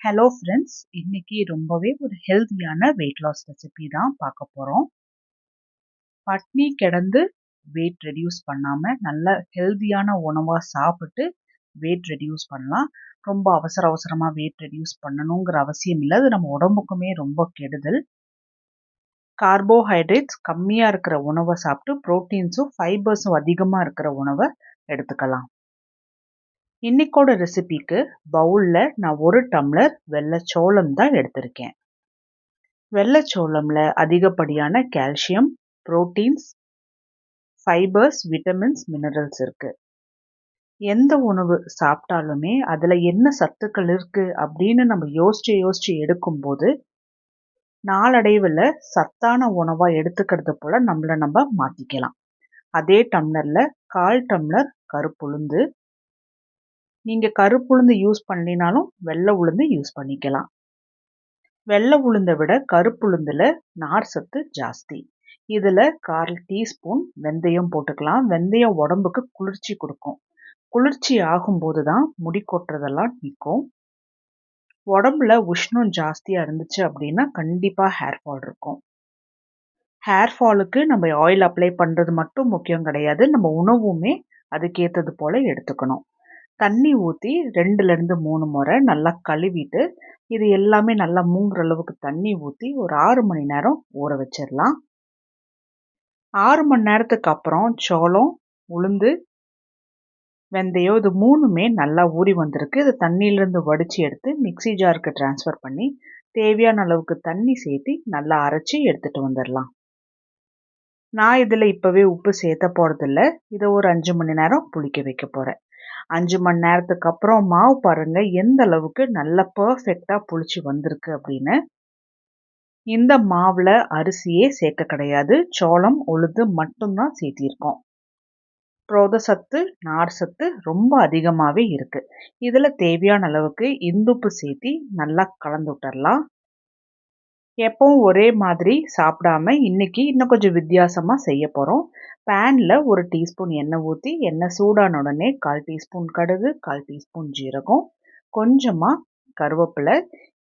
Hello friends, இன்னைக்கு ரொம்பவே ஒரு ஹெல்த்தியான வெயிட் லாஸ் ரெசிபி தான் பார்க்க போகிறோம். பட்னி கிடந்து வெயிட் ரெடியூஸ் பண்ணாமல் நல்ல ஹெல்த்தியான உணவாக சாப்பிட்டு வெயிட் ரெடியூஸ் பண்ணலாம். ரொம்ப அவசரமாக வெயிட் ரெடியூஸ் பண்ணணுங்கிற அவசியம் இல்லை. அது நம்ம உடம்புக்குமே ரொம்ப கெடுதல். கார்போஹைட்ரேட்ஸ் கம்மியாக இருக்கிற உணவை சாப்பிட்டு ப்ரோட்டீன்ஸும் ஃபைபர்ஸும் அதிகமாக இருக்கிற உணவை எடுத்துக்கலாம். இன்னைக்கோட ரெசிபிக்கு பவுலில் நான் 1 டம்ளர் வெள்ளைச்சோளம் தான் எடுத்திருக்கேன். வெள்ளைச்சோளம்ல அதிகப்படியான calcium, proteins, fibres, vitamins, minerals இருக்கு. எந்த உணவு சாப்பிட்டாலுமே அதில் என்ன சத்துக்கள் இருக்கு அப்படின்னு நம்ம யோசிச்சு எடுக்கும்போது நாளடைவில் சத்தான உணவாக எடுத்துக்கிறது போல நம்ம மாற்றிக்கலாம். அதே டம்ளரில் 1/4 டம்ளர் கருப்புளுந்து, நீங்கள் கருப்புளுந்து யூஸ் பண்ணலினாலும் வெள்ளை உளுந்து யூஸ் பண்ணிக்கலாம். வெள்ளை உளுந்தை விட கருப்புளுந்தில் நார் சத்து ஜாஸ்தி. இதில் 1/4 டீஸ்பூன் வெந்தயம் போட்டுக்கலாம். வெந்தயம் உடம்புக்கு குளிர்ச்சி கொடுக்கும். குளிர்ச்சி ஆகும்போது தான் முடி கொட்டுறதெல்லாம் நிற்கும். உடம்புல உஷ்ணம் ஜாஸ்தியாக இருந்துச்சு அப்படின்னா கண்டிப்பாக ஹேர் ஃபால் இருக்கும். ஹேர் ஃபாலுக்கு நம்ம ஆயில் அப்ளை பண்ணுறது மட்டும் முக்கியம் கிடையாது, நம்ம உணவுமே அதுக்கேற்றது போல் எடுத்துக்கணும். தண்ணி ஊற்றி 2லேருந்து 3 முறை நல்லா கழுவிட்டு இது எல்லாமே நல்லா மூங்குற அளவுக்கு தண்ணி ஊற்றி ஒரு 6 மணி நேரம் ஊற வச்சிடலாம். 6 மணி நேரத்துக்கு அப்புறம் சோளம், உளுந்து, வெந்தயம் இது 3மே நல்லா ஊறி வந்திருக்கு. இது தண்ணியிலேருந்து வடித்து எடுத்து மிக்ஸி ஜாருக்கு ட்ரான்ஸ்ஃபர் பண்ணி தேவையான அளவுக்கு தண்ணி சேர்த்து நல்லா அரைச்சி எடுத்துகிட்டு வந்துடலாம். நான் இதில் இப்போவே உப்பு சேர்த்த போகிறதில்ல. இதை ஒரு 5 மணி நேரம் புளிக்க வைக்க போகிறேன். 5 மணி நேரத்துக்கு அப்புறம் மாவு பாருங்கள் எந்த அளவுக்கு நல்லா பர்ஃபெக்டாக புளிச்சு வந்திருக்கு அப்படின்னு. இந்த மாவில் அரிசியே சேர்க்க கிடையாது, சோளம், உளுந்து மட்டும்தான் சேர்த்திருக்கோம். புரதச்சத்து, நார் சத்து ரொம்ப அதிகமாகவே இருக்குது. இதில் தேவையான அளவுக்கு இந்துப்பு சேர்த்தி நல்லா கலந்து விட்டுறலாம். எப்பவும் ஒரே மாதிரி சாப்பிடாம இன்னைக்கு இன்னும் கொஞ்சம் வித்தியாசமாக செய்ய போகிறோம். பேனில் 1 டீஸ்பூன் எண்ணெய் ஊற்றி எண்ணெய் சூடான உடனே 1/4 டீஸ்பூன் கடுகு, 1/4 டீஸ்பூன் ஜீரகம், கொஞ்சமாக கருவேப்பிலை,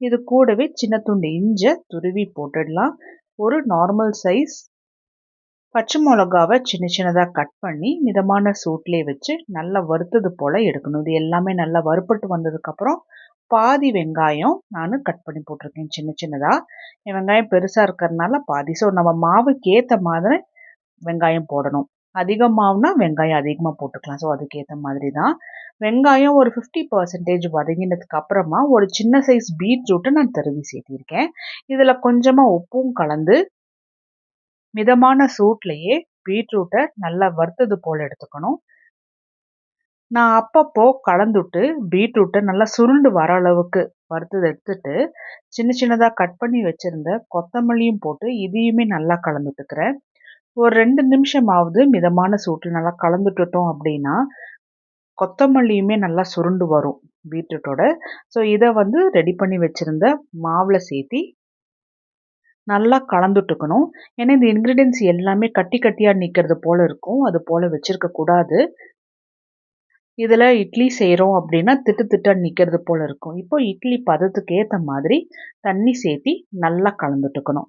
இது கூடவே சின்ன துண்டு இஞ்சி துருவி போட்டுடலாம். ஒரு நார்மல் சைஸ் பச்சை மிளகாவை சின்னதாக கட் பண்ணி மிதமான சூட்லேயே வச்சு நல்லா வறுத்தது போல் எடுக்கணும். இது எல்லாமே நல்லா வறுப்பட்டு வந்ததுக்கப்புறம் பாதி வெங்காயம் நான் கட் பண்ணி போட்டிருக்கேன் சின்னதாக. வெங்காயம் பெருசாக இருக்கிறதுனால பாதி. ஸோ நம்ம மாவுக்கு ஏற்ற மாதிரி வெங்காயம் போடணும். அதிக மாவுனா வெங்காயம் அதிகமாக போட்டுக்கலாம். ஸோ அதுக்கேற்ற மாதிரி தான். வெங்காயம் ஒரு 50% வதங்கினதுக்கு அப்புறமா ஒரு சின்ன சைஸ் பீட்ரூட்டை நான் துருவி சேர்த்திருக்கேன். இதில் கொஞ்சமாக உப்பும் கலந்து மிதமான சூட்லேயே பீட்ரூட்டை நல்லா வறுத்தது போல் எடுத்துக்கணும். நான் அப்பப்போ கலந்துட்டு பீட்ரூட்டை நல்லா சுருண்டு வர அளவுக்கு வறுத்தது எடுத்துட்டு சின்னதாக கட் பண்ணி வச்சுருந்த கொத்தமல்லியும் போட்டு இதையுமே நல்லா கலந்துட்டுக்கிறேன். ஒரு 2 நிமிஷமாவது மிதமான சூட்டில் நல்லா கலந்துட்டுட்டோம் அப்படின்னா கொத்தமல்லியுமே நல்லா சுருண்டு வரும் பீட்ரூட்டோட. ஸோ இதை ரெடி பண்ணி வச்சுருந்த மாவில் சேர்த்தி நல்லா கலந்துட்டுக்கணும். ஏன்னா இந்த இன்க்ரீடியன்ஸ் எல்லாமே கட்டியாக நிற்கிறது போல் இருக்கும், அது போல் வச்சுருக்கக்கூடாது. இதில் இட்லி செய்கிறோம் அப்படின்னா திட்டாக நிற்கிறது போல் இருக்கும். இப்போ இட்லி பதத்துக்கு ஏற்ற மாதிரி தண்ணி சேர்த்தி நல்லா கலந்துட்டுக்கணும்.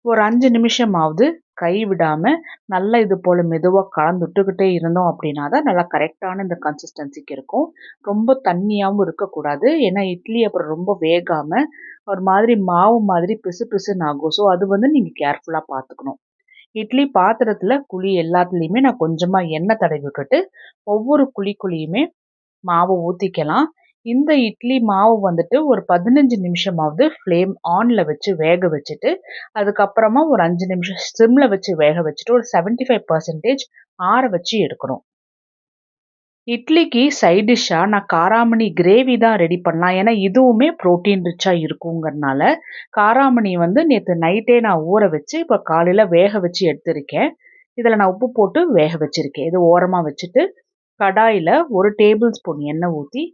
ஒரு 5 நிமிஷமாவது கை விடாமல் நல்லா இது போல் மெதுவாக கலந்துட்டுக்கிட்டே இருந்தோம் அப்படின்னா தான் நல்லா கரெக்டான இந்த கன்சிஸ்டன்சிக்கு இருக்கும். ரொம்ப தண்ணியாகவும் இருக்கக்கூடாது, ஏன்னா இட்லி அப்புறம் ரொம்ப வேகாமல் ஒரு மாதிரி மாவு மாதிரி பிசுன்னு ஆகும். ஸோ அது நீங்கள் கேர்ஃபுல்லாக பார்த்துக்கணும். இட்லி பாத்திரத்தில் குழி எல்லாத்துலேயுமே நான் கொஞ்சமாக எண்ணெய் தடவி விட்டுட்டு ஒவ்வொரு குழியுமே மாவு ஊற்றிக்கலாம். இந்த இட்லி மாவு ஒரு 15 நிமிஷமாவது ஃப்ளேம் ஆனில் வச்சு வேக வச்சுட்டு அதுக்கப்புறமா ஒரு 5 நிமிஷம் சிம்மில் வச்சு வேக வச்சுட்டு ஒரு 75% ஆற வச்சு எடுக்கணும். இட்லிக்கு சைட் டிஷ்ஷாக நான் காராமணி கிரேவி தான் ரெடி பண்ணலாம். ஏன்னா இதுவுமே ப்ரோட்டீன் ரிச்சாக இருக்குங்கிறதுனால காராமணி நேற்று நைட்டே நான் ஊற வச்சு இப்போ காலையில் வேக வச்சு எடுத்திருக்கேன். இதில் நான் உப்பு போட்டு வேக வச்சுருக்கேன். இது ஓரமாக வச்சுட்டு கடாயில் 1 டேபிள் ஸ்பூன் எண்ணெய் ஊற்றி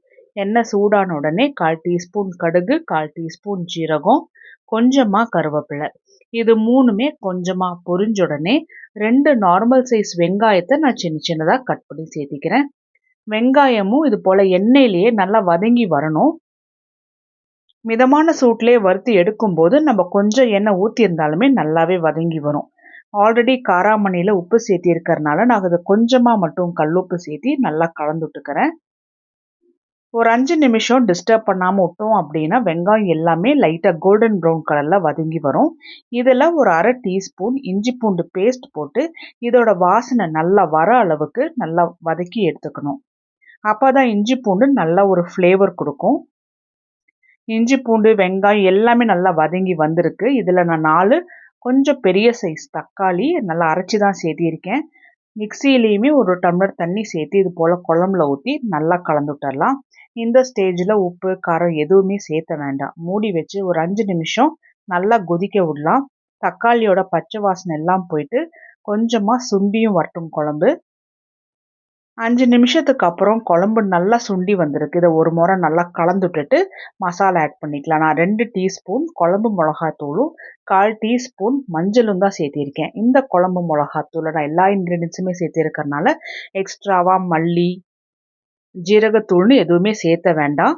எண்ணெய் சூடான உடனே 1/4 டீஸ்பூன் கடுகு, 1/4 டீஸ்பூன் ஜீரகம், கொஞ்சமாக கருவேப்பிலை, இது 3மே கொஞ்சமாக பொரிஞ்ச உடனே 2 நார்மல் சைஸ் வெங்காயத்தை நான் சின்னதாக கட் பண்ணி சேர்த்திக்கிறேன். வெங்காயமும் இது போல் எண்ணெயிலேயே நல்லா வதங்கி வரணும். மிதமான சூட்லேயே வறுத்து எடுக்கும்போது நம்ம கொஞ்சம் எண்ணெய் ஊற்றியிருந்தாலுமே நல்லாவே வதங்கி வரும். ஆல்ரெடி காராமணியில் உப்பு சேர்த்திருக்கறனால நான் அதை கொஞ்சமாக மட்டும் கல்லுப்பு சேர்த்தி நல்லா கலந்து விட்டுக்கிறேன். ஒரு 5 நிமிஷம் டிஸ்டர்ப் பண்ணாமல் விட்டோம் அப்படின்னா வெங்காயம் எல்லாமே லைட்டாக கோல்டன் ப்ரௌன் கலரில் வதங்கி வரும். இதில் ஒரு 1/2 டீஸ்பூன் இஞ்சி பூண்டு பேஸ்ட் போட்டு இதோட வாசனை நல்லா வர அளவுக்கு நல்லா வதக்கி எடுத்துக்கணும். அப்போ தான் இஞ்சி பூண்டு நல்லா ஒரு ஃப்ளேவர் கொடுக்கும். இஞ்சி பூண்டு வெங்காயம் எல்லாமே நல்லா வதங்கி வந்திருக்கு. இதில் நான் 4 கொஞ்சம் பெரிய சைஸ் தக்காளி நல்லா அரைச்சி தான் சேர்த்திருக்கேன். மிக்சியிலையுமே ஒரு டம்ளர் தண்ணி சேர்த்து இது போல் குழம்புல ஊற்றி நல்லா கலந்து விட்டுறலாம். இந்த ஸ்டேஜில் உப்பு காரம் எதுவுமே சேர்த்த வேண்டாம். மூடி வச்சு ஒரு 5 நிமிஷம் நல்லா கொதிக்க விடலாம். தக்காளியோட பச்சை வாசனை எல்லாம் போயிட்டு கொஞ்சமாக சுண்டியும் வரட்டும் குழம்பு. 5 நிமிஷத்துக்கு அப்புறம் குழம்பு நல்லா சுண்டி வந்திருக்கு. இதை ஒரு முறை நல்லா கலந்து விட்டுட்டு மசாலா ஆட் பண்ணிக்கலாம். நான் 2 டீஸ்பூன் குழம்பு மிளகாத்தூளும் 1/4 டீஸ்பூன் மஞ்சளும் தான் சேர்த்திருக்கேன். இந்த குழம்பு மிளகாத்தூளை நான் எல்லா இன்க்ரீடியன்ஸுமே சேர்த்திருக்கறனால எக்ஸ்ட்ராவாக மல்லி ஜீரகத்தூள்னு எதுவுமே சேர்த்த வேண்டாம்.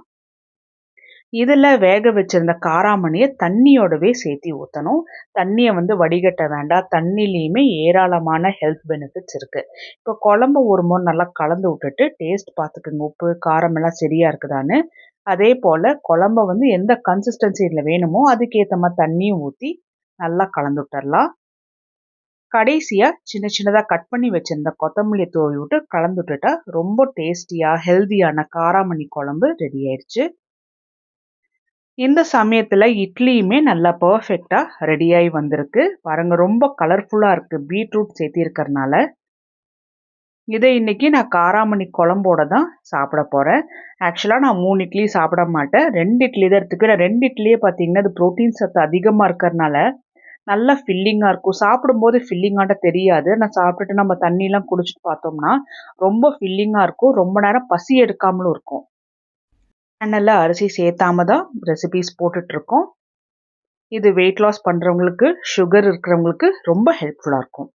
இதில் வேக வச்சிருந்த காராமணியை தண்ணியோடவே சேர்த்தி ஊற்றணும். தண்ணியை வடிகட்ட வேண்டாம். தண்ணிலையுமே ஏராளமான ஹெல்த் பெனிஃபிட்ஸ் இருக்குது. இப்போ குழம்பு ஒரு முறை நல்லா கலந்து விட்டுட்டு டேஸ்ட் பார்த்துக்குங்க. உப்பு காரம் எல்லாம் சரியாக இருக்குதான்னு. அதே போல் குழம்ப எந்த கன்சிஸ்டன்சியில் வேணுமோ அதுக்கேற்ற மாதிரி தண்ணியும் ஊற்றி நல்லா கலந்து விட்டுறலாம். கடைசியாக சின்ன சின்னதாக கட் பண்ணி வச்சுருந்த கொத்தமல்லி தூவி விட்டு கலந்து விட்டுட்டா ரொம்ப டேஸ்டியாக ஹெல்தியான காராமணி குழம்பு ரெடி ஆயிடுச்சு. இந்த சமயத்தில் இட்லியுமே நல்லா பர்ஃபெக்டாக ரெடியாகி வந்திருக்கு. பாருங்க ரொம்ப கலர்ஃபுல்லாக இருக்குது பீட்ரூட் சேர்த்திருக்கறனால. இதை இன்றைக்கி நான் காராமணி குழம்போட தான் சாப்பிட போகிறேன். ஆக்சுவலாக நான் 3 இட்லி சாப்பிட மாட்டேன். 2 இட்லி தான் எடுத்துக்கிறேன். 2 இட்லியே பார்த்தீங்கன்னா அது ப்ரோட்டீன் சத்து அதிகமாக இருக்கிறனால நல்லா ஃபில்லிங்காக இருக்கும். சாப்பிடும்போது ஃபில்லிங்காட்ட தெரியாது. நான் சாப்பிட்டுட்டு நம்ம தண்ணியெலாம் குடிச்சிட்டு பார்த்தோம்னா ரொம்ப ஃபில்லிங்காக இருக்கும். ரொம்ப நேரம் பசி எடுக்காமலும் இருக்கும். சேனலில் அரிசி சேர்த்தாம தான் ரெசிபீஸ் போட்டுட்ருக்கோம். இது வெயிட் லாஸ் பண்ணுறவங்களுக்கு, சுகர் இருக்கிறவங்களுக்கு ரொம்ப ஹெல்ப்ஃபுல்லாக இருக்கும்.